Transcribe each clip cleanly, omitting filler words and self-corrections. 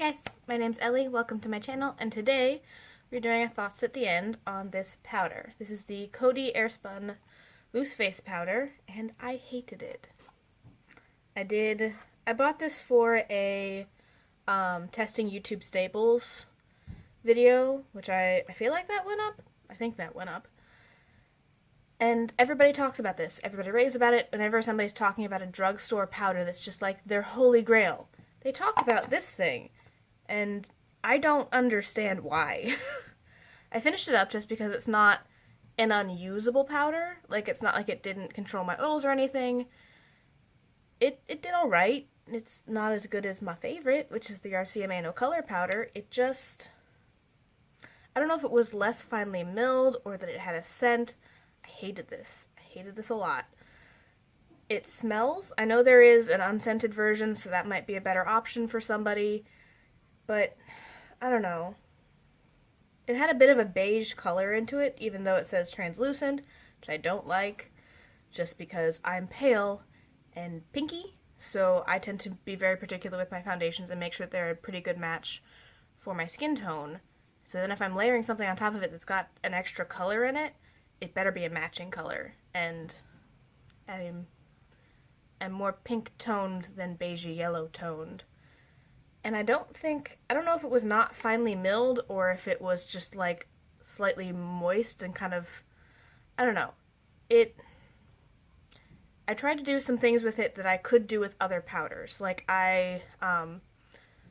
guys, my name's Ellie, welcome to my channel, and today we're doing a thoughts at the end on this powder. This is the Coty Airspun Loose Face Powder, and I hated it. I bought this for a testing YouTube staples video, which I feel like that went up. I think that went up. And everybody talks about this. Everybody raves about it whenever somebody's talking about a drugstore powder that's just like their holy grail. They talk about this thing, and I don't understand why. I finished it up just because it's not an unusable powder. Like, it's not like it didn't control my oils or anything. It did alright. It's not as good as my favorite, which is the RCMA No Color powder. It just... I don't know if it was less finely milled or that it had a scent. I hated this. I hated this a lot. It smells. I know there is an unscented version, so that might be a better option for somebody, but I don't know. It had a bit of a beige color into it, even though it says translucent, which I don't like, just because I'm pale and pinky, so I tend to be very particular with my foundations and make sure that they're a pretty good match for my skin tone. So then if I'm layering something on top of it that's got an extra color in it, it better be a matching color, and I'm more pink toned than beigey yellow toned. And I don't know if it was not finely milled or if it was just like slightly moist and kind of, I don't know. I tried to do some things with it that I could do with other powders. Like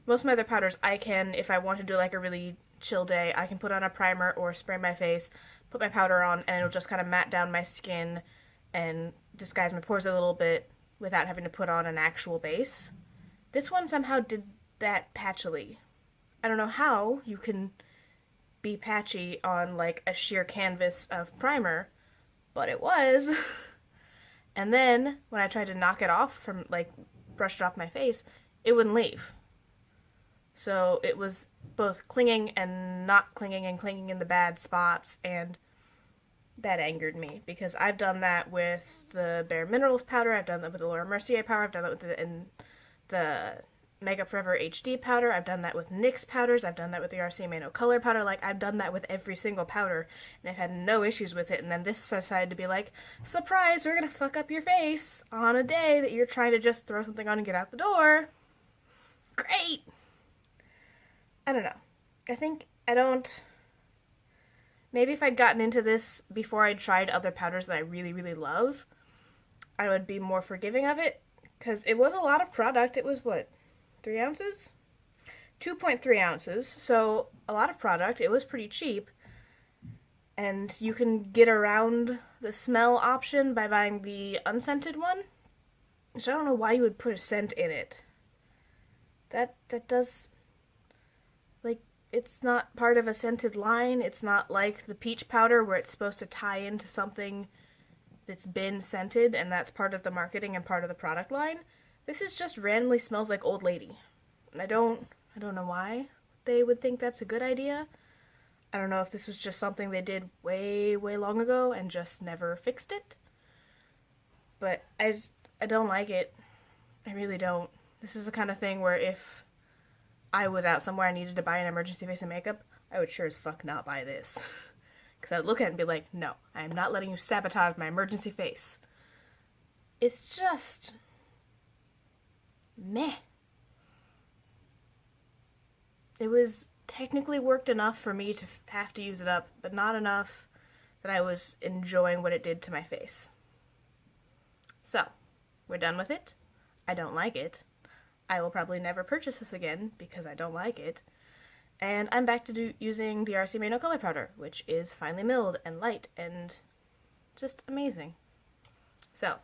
most of my other powders I can, if I want to do like a really chill day, I can put on a primer or spray my face, put my powder on, and it'll just kind of matte down my skin and disguise my pores a little bit without having to put on an actual base. This one somehow did that patchily. I don't know how you can be patchy on like a sheer canvas of primer, but it was. And then when I tried to knock it off from, like, brush it off my face, it wouldn't leave. So it was both clinging and not clinging and clinging in the bad spots, and that angered me, because I've done that with the Bare Minerals powder, I've done that with the Laura Mercier powder, I've done that with the Makeup Forever HD powder, I've done that with NYX powders, I've done that with the RCMA No Color powder. Like, I've done that with every single powder, and I've had no issues with it, and then this decided to be like, surprise, we're gonna fuck up your face on a day that you're trying to just throw something on and get out the door. Great! I don't know. Maybe if I'd gotten into this before I'd tried other powders that I really, really love, I would be more forgiving of it, because it was a lot of product. It was, what, 3 ounces? 2.3 ounces, so a lot of product. It was pretty cheap, and you can get around the smell option by buying the unscented one, so I don't know why you would put a scent in it. That does... like, it's not part of a scented line. It's not like the peach powder where it's supposed to tie into something that's been scented, and that's part of the marketing and part of the product line. This is just randomly smells like old lady. And I don't know why they would think that's a good idea. I don't know if this was just something they did way, way long ago and just never fixed it. But I don't like it. I really don't. This is the kind of thing where if I was out somewhere I needed to buy an emergency face and makeup, I would sure as fuck not buy this. Because I would look at it and be like, no, I am not letting you sabotage my emergency face. It's just... meh. It was technically worked enough for me to have to use it up, but not enough that I was enjoying what it did to my face. So, we're done with it. I don't like it. I will probably never purchase this again because I don't like it. And I'm back to using the RCMA No Color powder, which is finely milled and light and just amazing. So,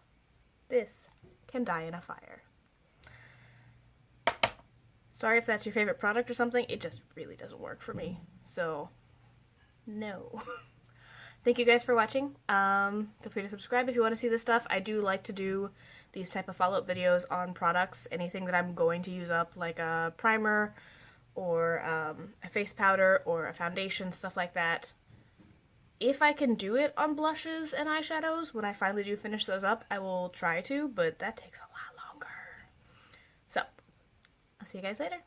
this can die in a fire. Sorry if that's your favorite product or something, it just really doesn't work for me. So, no. Thank you guys for watching. Feel free to subscribe if you want to see this stuff. I do like to do these type of follow-up videos on products, anything that I'm going to use up, like a primer, or a face powder, or a foundation, stuff like that. If I can do it on blushes and eyeshadows, when I finally do finish those up, I will try to, but that takes a lot longer. So, I'll see you guys later.